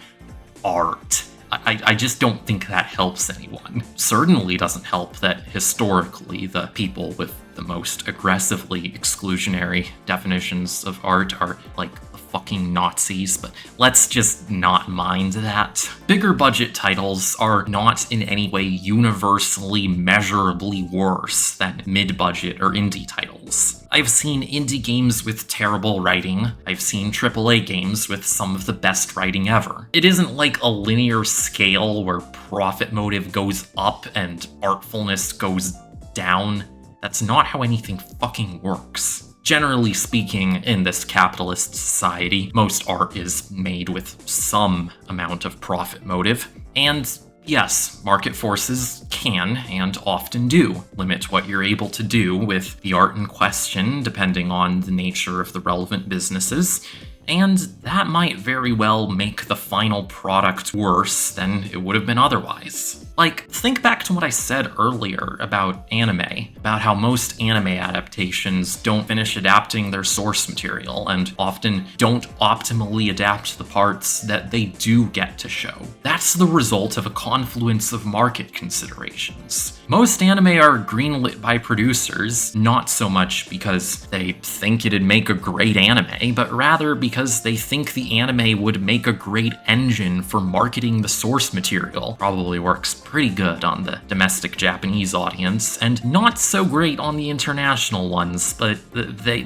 art. I just don't think that helps anyone. Certainly doesn't help that historically the people with the most aggressively exclusionary definitions of art are like the fucking Nazis, but let's just not mind that. Bigger budget titles are not in any way universally measurably worse than mid-budget or indie titles. I've seen indie games with terrible writing. I've seen AAA games with some of the best writing ever. It isn't like a linear scale where profit motive goes up and artfulness goes down. That's not how anything fucking works. Generally speaking, in this capitalist society, most art is made with some amount of profit motive, and yes, market forces can, and often do, limit what you're able to do with the art in question, depending on the nature of the relevant businesses, and that might very well make the final product worse than it would have been otherwise. Like, think back to what I said earlier about anime, about how most anime adaptations don't finish adapting their source material, and often don't optimally adapt the parts that they do get to show. That's the result of a confluence of market considerations. Most anime are greenlit by producers, not so much because they think it'd make a great anime, but rather because they think the anime would make a great engine for marketing the source material. Probably works pretty good on the domestic Japanese audience, and not so great on the international ones, but they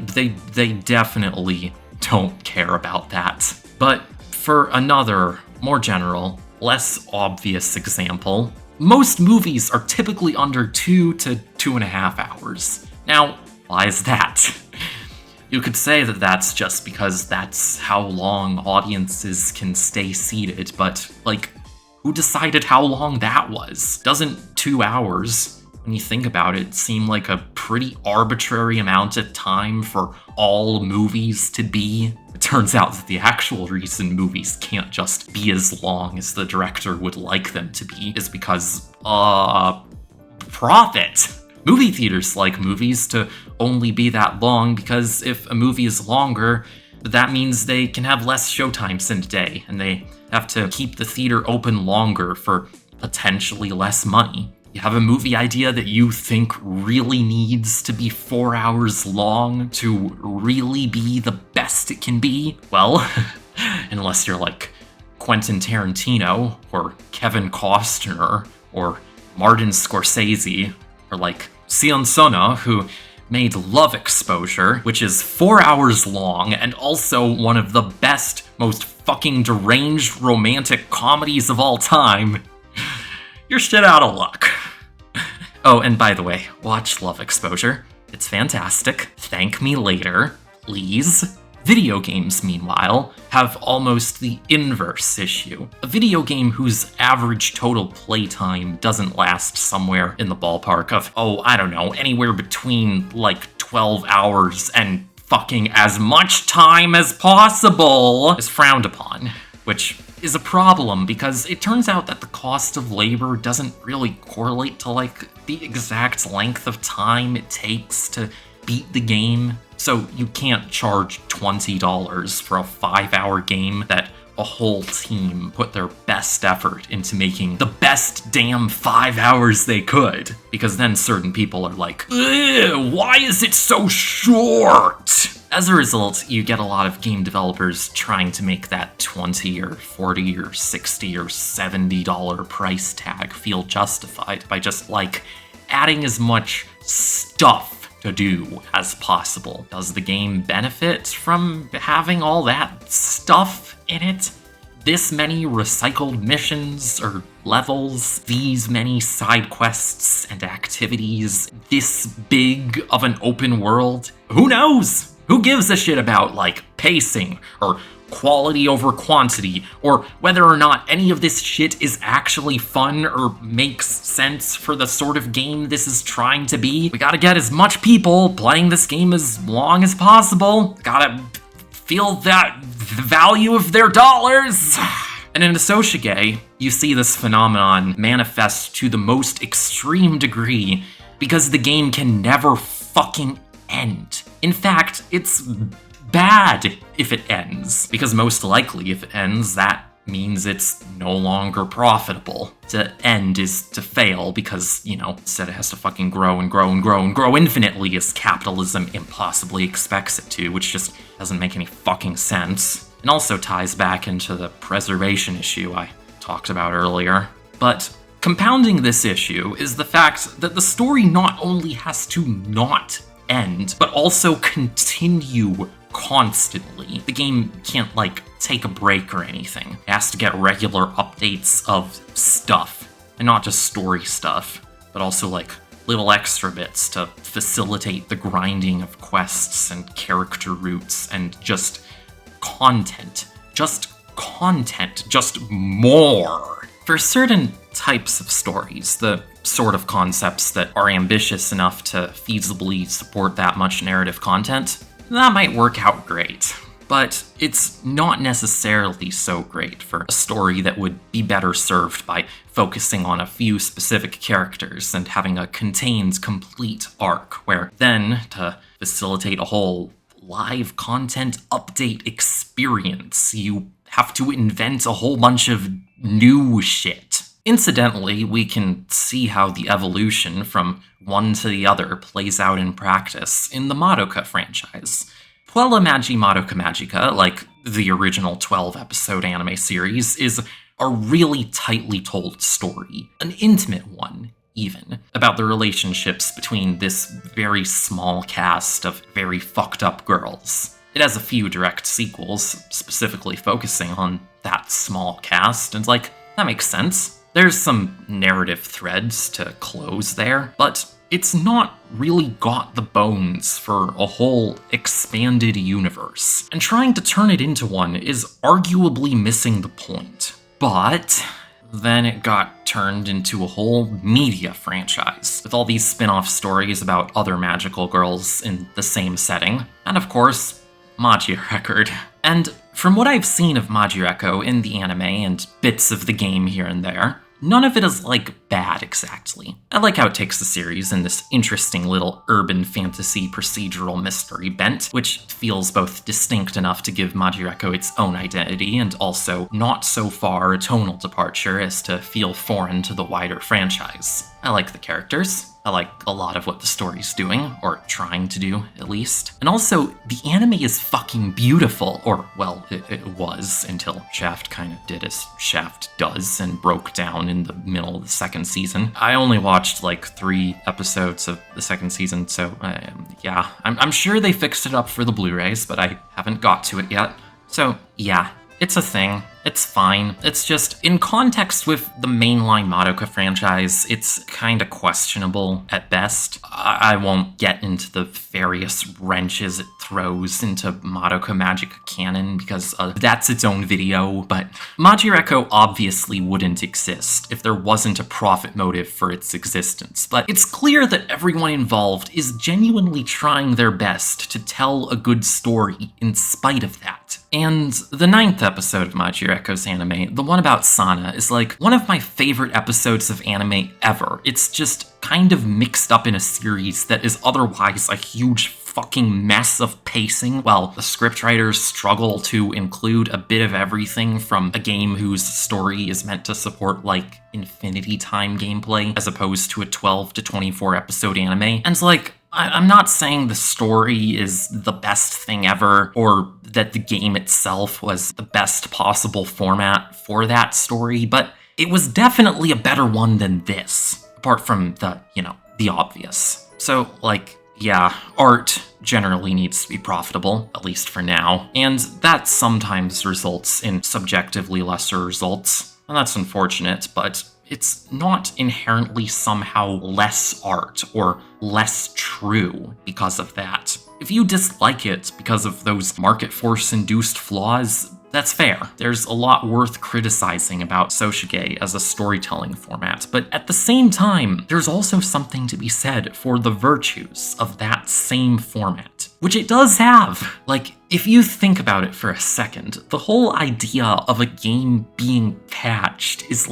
definitely don't care about that. But for another, more general, less obvious example, most movies are typically under 2 to 2.5 hours. Now, why is that? You could say that that's just because that's how long audiences can stay seated, but, like, who decided how long that was? Doesn't 2 hours, when you think about it, seem like a pretty arbitrary amount of time for all movies to be? It turns out that the actual reason movies can't just be as long as the director would like them to be is because, profit! Movie theaters like movies to only be that long because if a movie is longer, that means they can have less showtimes in a day, and they have to keep the theater open longer for potentially less money. You have a movie idea that you think really needs to be 4 hours long to really be the best it can be? Well, unless you're like Quentin Tarantino, or Kevin Costner, or Martin Scorsese, or like Sion Sono, who made Love Exposure, which is 4 hours long and also one of the best, most fucking deranged romantic comedies of all time. You're shit out of luck. Oh, and by the way, watch Love Exposure. It's fantastic. Thank me later, please. Video games, meanwhile, have almost the inverse issue. A video game whose average total playtime doesn't last somewhere in the ballpark of, I don't know, anywhere between like 12 hours and fucking as much time as possible is frowned upon, which is a problem because it turns out that the cost of labor doesn't really correlate to like the exact length of time it takes to beat the game. So you can't charge $20 for a 5-hour game that a whole team put their best effort into making the best damn 5 hours they could. Because then certain people are like, why is it so short? As a result, you get a lot of game developers trying to make that $20 or $40 or $60 or $70 price tag feel justified by just like adding as much stuff to do as possible. Does the game benefit from having all that stuff in it? This many recycled missions or levels, these many side quests and activities, this big of an open world? Who knows? Who gives a shit about, like, pacing or quality over quantity, or whether or not any of this shit is actually fun or makes sense for the sort of game this is trying to be? We gotta get as much people playing this game as long as possible. Gotta feel that value of their dollars. And in Asoshige, you see this phenomenon manifest to the most extreme degree because the game can never fucking end. In fact, it's bad if it ends, because most likely if it ends, that means it's no longer profitable. To end is to fail because, instead it has to fucking grow and grow and grow and grow infinitely as capitalism impossibly expects it to, which just doesn't make any fucking sense. And also ties back into the preservation issue I talked about earlier. But compounding this issue is the fact that the story not only has to not end, but also continue constantly. The game can't, take a break or anything. It has to get regular updates of stuff. And not just story stuff, but also, little extra bits to facilitate the grinding of quests and character routes and just content. Just content. Just more. For certain types of stories, the sort of concepts that are ambitious enough to feasibly support that much narrative content, that might work out great. But it's not necessarily so great for a story that would be better served by focusing on a few specific characters and having a contained, complete arc, where then, to facilitate a whole live content update experience, you have to invent a whole bunch of new shit. Incidentally, we can see how the evolution from one to the other plays out in practice in the Madoka franchise. Puella Magi Madoka Magica, like the original 12-episode anime series, is a really tightly told story, an intimate one, even, about the relationships between this very small cast of very fucked up girls. It has a few direct sequels, specifically focusing on that small cast, and that makes sense. There's some narrative threads to close there, but it's not really got the bones for a whole expanded universe, and trying to turn it into one is arguably missing the point. But then it got turned into a whole media franchise, with all these spin-off stories about other magical girls in the same setting, and of course, Magi Record. And from what I've seen of Magi Echo in the anime and bits of the game here and there, none of it is, bad exactly. I like how it takes the series in this interesting little urban fantasy procedural mystery bent, which feels both distinct enough to give Magi Echo its own identity and also not so far a tonal departure as to feel foreign to the wider franchise. I like the characters. I like a lot of what the story's doing, or trying to do, at least. And also, the anime is fucking beautiful, or, well, it was, until Shaft kind of did as Shaft does, and broke down in the middle of the second season. I only watched, 3 episodes of the second season, so, yeah. I'm sure they fixed it up for the Blu-rays, but I haven't got to it yet. So, yeah, it's a thing. It's fine. It's just, in context with the mainline Madoka franchise, it's kinda questionable at best. I won't get into the various wrenches it throws into Madoka Magica canon, because that's its own video, but Magi Echo obviously wouldn't exist if there wasn't a profit motive for its existence. But it's clear that everyone involved is genuinely trying their best to tell a good story in spite of that. And the 9th episode of Magi Echo's anime, the one about Sana, is one of my favorite episodes of anime ever. It's just kind of mixed up in a series that is otherwise a huge fucking mess of pacing, while the scriptwriters struggle to include a bit of everything from a game whose story is meant to support infinity time gameplay as opposed to a 12 to 24 episode anime. And I'm not saying the story is the best thing ever, or that the game itself was the best possible format for that story, but it was definitely a better one than this, apart from the obvious. So, yeah, art generally needs to be profitable, at least for now, and that sometimes results in subjectively lesser results, and that's unfortunate, but it's not inherently somehow less art or less true because of that. If you dislike it because of those market force-induced flaws, that's fair. There's a lot worth criticizing about Soshige as a storytelling format, but at the same time, there's also something to be said for the virtues of that same format, which it does have. If you think about it for a second, the whole idea of a game being patched is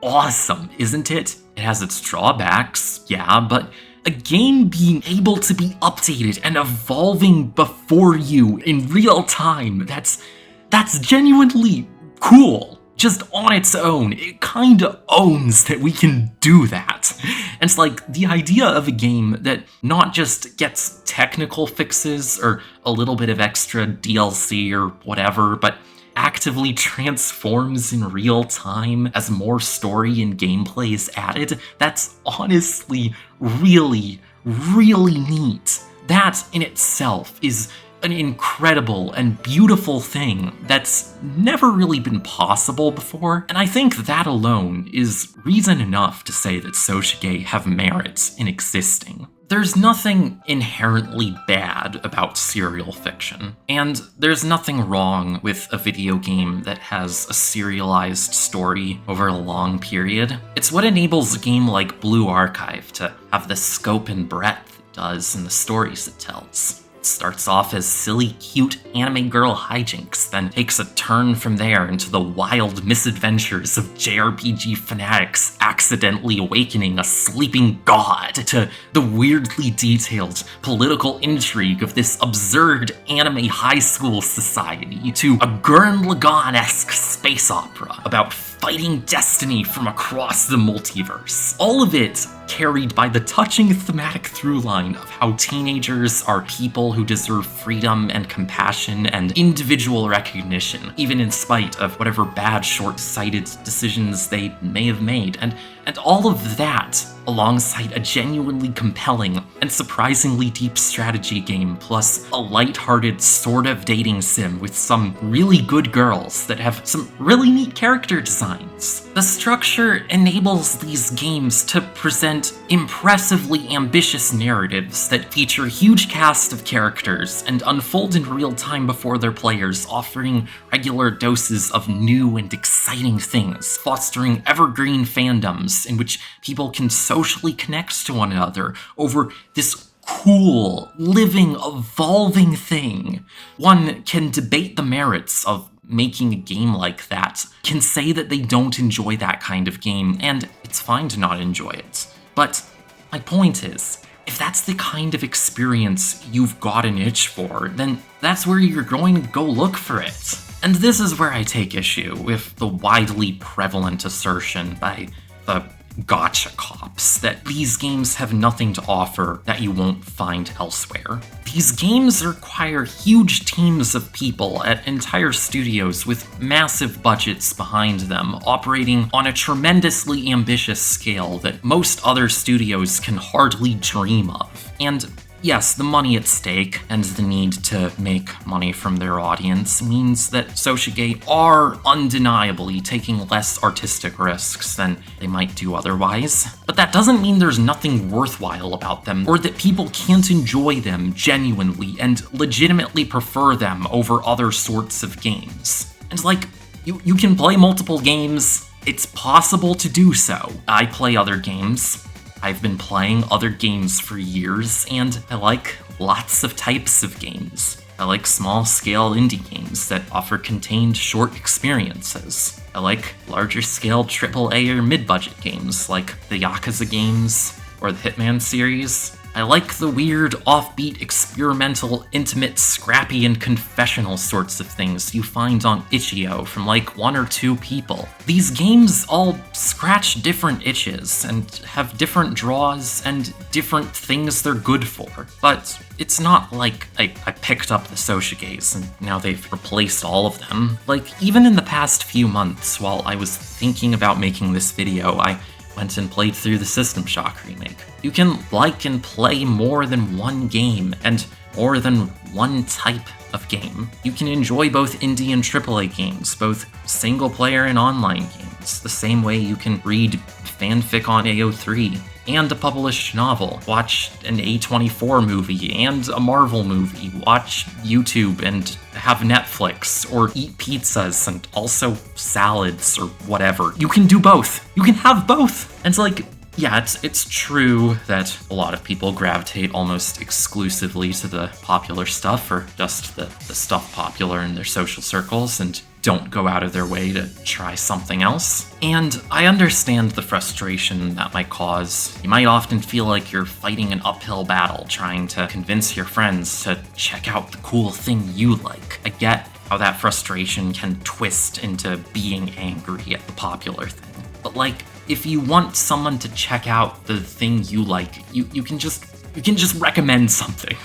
awesome, isn't it? It has its drawbacks, yeah, but a game being able to be updated and evolving before you in real time, that's genuinely cool. just on its own, it kinda owns that we can do that. And it's like, the idea of a game that not just gets technical fixes or a little bit of extra DLC or whatever, but actively transforms in real time as more story and gameplay is added, that's honestly really, really neat. That in itself is an incredible and beautiful thing that's never really been possible before, and I think that alone is reason enough to say that Soshige have merit in existing. There's nothing inherently bad about serial fiction, and there's nothing wrong with a video game that has a serialized story over a long period. It's what enables a game like Blue Archive to have the scope and breadth it does in the stories it tells. Starts off as silly, cute anime girl hijinks, then takes a turn from there into the wild misadventures of JRPG fanatics accidentally awakening a sleeping god, to the weirdly detailed political intrigue of this absurd anime high school society, to a Gurren Lagann-esque space opera about fighting destiny from across the multiverse. All of it carried by the touching thematic through line of how teenagers are people who deserve freedom and compassion and individual recognition, even in spite of whatever bad, short-sighted decisions they may have made. And all of that, alongside a genuinely compelling and surprisingly deep strategy game, plus a lighthearted sort of dating sim with some really good girls that have some really neat character designs. The structure enables these games to present impressively ambitious narratives that feature a huge cast of characters and unfold in real time before their players, offering regular doses of new and exciting things, fostering evergreen fandoms in which people can socially connect to one another over this cool, living, evolving thing. One can debate the merits of making a game like that, can say that they don't enjoy that kind of game, and it's fine to not enjoy it. But my point is, if that's the kind of experience you've got an itch for, then that's where you're going to go look for it. And this is where I take issue with the widely prevalent assertion by the Gacha cops that these games have nothing to offer that you won't find elsewhere. These games require huge teams of people at entire studios with massive budgets behind them, operating on a tremendously ambitious scale that most other studios can hardly dream of. And yes, the money at stake and the need to make money from their audience means that Soshige are undeniably taking less artistic risks than they might do otherwise. But that doesn't mean there's nothing worthwhile about them, or that people can't enjoy them genuinely and legitimately prefer them over other sorts of games. And like, you can play multiple games, it's possible to do so. I play other games. I've been playing other games for years, and I like lots of types of games. I like small-scale indie games that offer contained short experiences. I like larger-scale AAA or mid-budget games like the Yakuza games or the Hitman series. I like the weird, offbeat, experimental, intimate, scrappy, and confessional sorts of things you find on itch.io from like 1 or 2 people. These games all scratch different itches and have different draws and different things they're good for. But it's not like I picked up the Soshiges and now they've replaced all of them. Like, even in the past few months, while I was thinking about making this video, I went and played through the System Shock remake. You can like and play more than one game, and more than one type of game. You can enjoy both indie and AAA games, both single-player and online games, the same way you can read fanfic on AO3, and a published novel, watch an A24 movie and a Marvel movie, watch YouTube and have Netflix, or eat pizzas and also salads or whatever. You can do both. You can have both. And it's like, yeah, it's true that a lot of people gravitate almost exclusively to the popular stuff, or just the stuff popular in their social circles, and don't go out of their way to try something else. And I understand the frustration that might cause. You might often feel like you're fighting an uphill battle trying to convince your friends to check out the cool thing you like. I get how that frustration can twist into being angry at the popular thing. But like, if you want someone to check out the thing you like, you can just recommend something.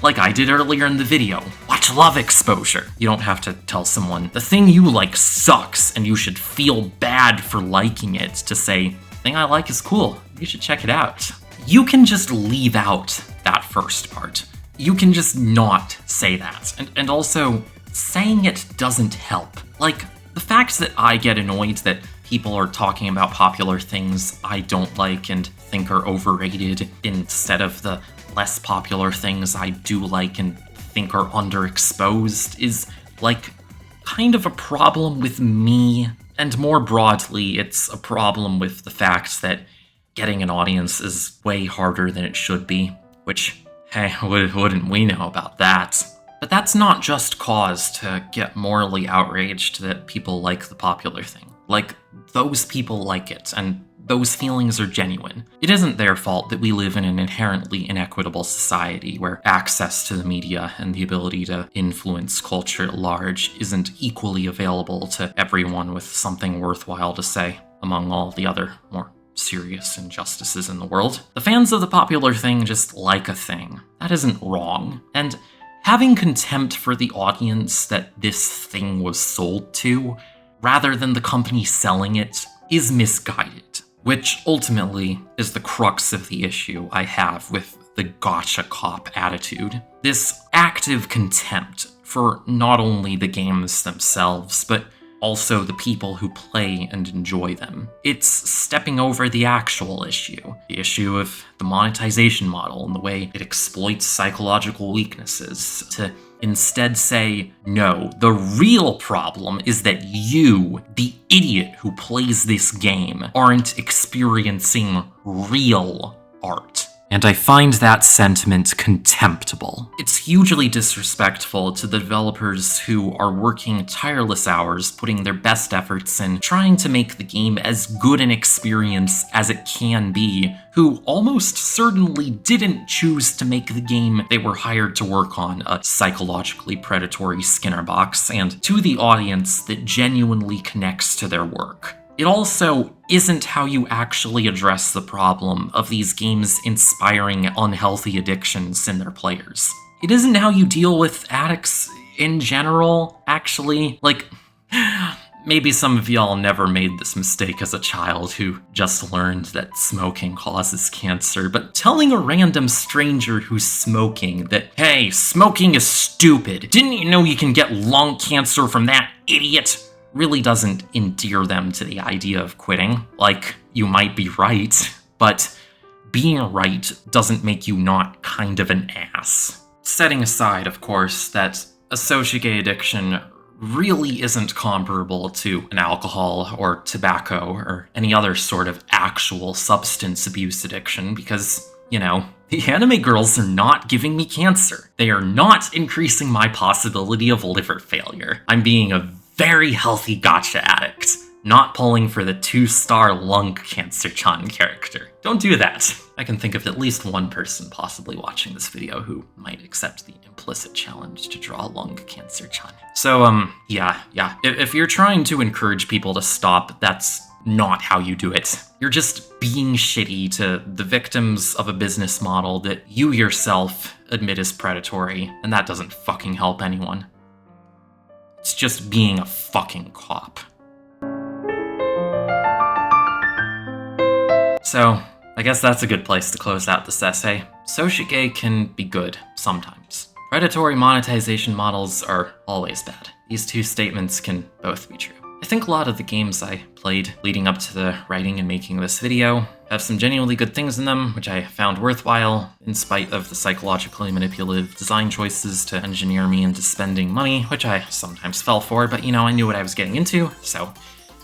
Like I did earlier in the video. Watch Love Exposure. You don't have to tell someone the thing you like sucks and you should feel bad for liking it to say, the thing I like is cool. You should check it out. You can just leave out that first part. You can just not say that. And also, saying it doesn't help. Like, the fact that I get annoyed that people are talking about popular things I don't like and think are overrated instead of the less popular things I do like and think are underexposed is, like, kind of a problem with me. And more broadly, it's a problem with the fact that getting an audience is way harder than it should be. Which, hey, wouldn't we know about that? But that's not just cause to get morally outraged that people like the popular thing. Like, those people like it, and those feelings are genuine. It isn't their fault that we live in an inherently inequitable society where access to the media and the ability to influence culture at large isn't equally available to everyone with something worthwhile to say, among all the other more serious injustices in the world. The fans of the popular thing just like a thing. That isn't wrong. And having contempt for the audience that this thing was sold to, rather than the company selling it, is misguided, which ultimately is the crux of the issue I have with the gotcha cop attitude. This active contempt for not only the games themselves, but also the people who play and enjoy them. It's stepping over the actual issue, the issue of the monetization model and the way it exploits psychological weaknesses, to instead say, no, the real problem is that you, the idiot who plays this game, aren't experiencing real art. And I find that sentiment contemptible. It's hugely disrespectful to the developers who are working tireless hours, putting their best efforts in, trying to make the game as good an experience as it can be, who almost certainly didn't choose to make the game they were hired to work on a psychologically predatory Skinner box, and to the audience that genuinely connects to their work. It also isn't how you actually address the problem of these games inspiring unhealthy addictions in their players. It isn't how you deal with addicts in general, actually. Like, maybe some of y'all never made this mistake as a child who just learned that smoking causes cancer, but telling a random stranger who's smoking that, hey, smoking is stupid, didn't you know you can get lung cancer from that idiot? Really doesn't endear them to the idea of quitting. Like, you might be right, but being right doesn't make you not kind of an ass. Setting aside, of course, that a Soshige addiction really isn't comparable to an alcohol or tobacco or any other sort of actual substance abuse addiction because, you know, the anime girls are not giving me cancer. They are not increasing my possibility of liver failure. I'm being a very healthy gacha addict, not pulling for the 2-star lung cancer-chan character. Don't do that. I can think of at least one person possibly watching this video who might accept the implicit challenge to draw lung cancer-chan. So, yeah. If you're trying to encourage people to stop, that's not how you do it. You're just being shitty to the victims of a business model that you yourself admit is predatory, and that doesn't fucking help anyone. It's just being a fucking cop. So, I guess that's a good place to close out this essay. Soshige can be good sometimes. Predatory monetization models are always bad. These two statements can both be true. I think a lot of the games I played leading up to the writing and making this video have some genuinely good things in them, which I found worthwhile, in spite of the psychologically manipulative design choices to engineer me into spending money, which I sometimes fell for, but you know, I knew what I was getting into, so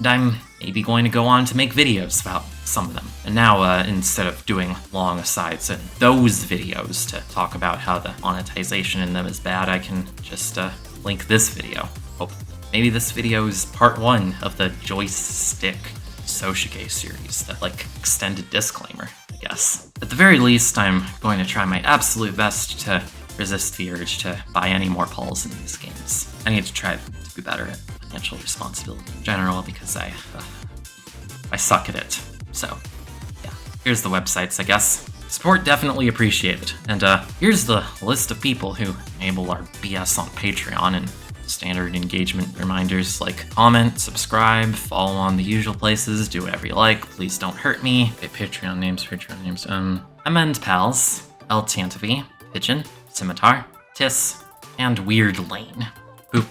I'm maybe going to go on to make videos about some of them. And now, instead of doing long asides in those videos to talk about how the monetization in them is bad, I can just link this video. Maybe this video is part 1 of the joyce-stick Soshige series, that like extended disclaimer, I guess. At the very least, I'm going to try my absolute best to resist the urge to buy any more pulls in these games. I need to try to be better at financial responsibility in general because I suck at it. So, yeah, here's the websites, I guess. Support definitely appreciated. And here's the list of people who enable our BS on Patreon and standard engagement reminders like comment, subscribe, follow on the usual places, do whatever you like, please don't hurt me. Okay, Patreon names. Amend Pals, El Tantivy, Pigeon, Scimitar, Tiss, and Weird Lane. Boop.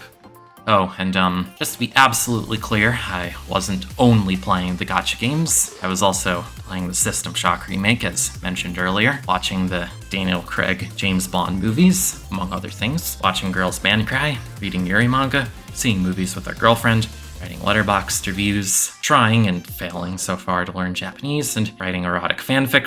Oh, and just to be absolutely clear, I wasn't only playing the Gacha games, I was also playing the System Shock remake, as mentioned earlier, watching the Daniel Craig James Bond movies, among other things, watching girls man cry, reading Yuri manga, seeing movies with our girlfriend, writing letterboxd reviews, trying and failing so far to learn Japanese, and writing erotic fanfic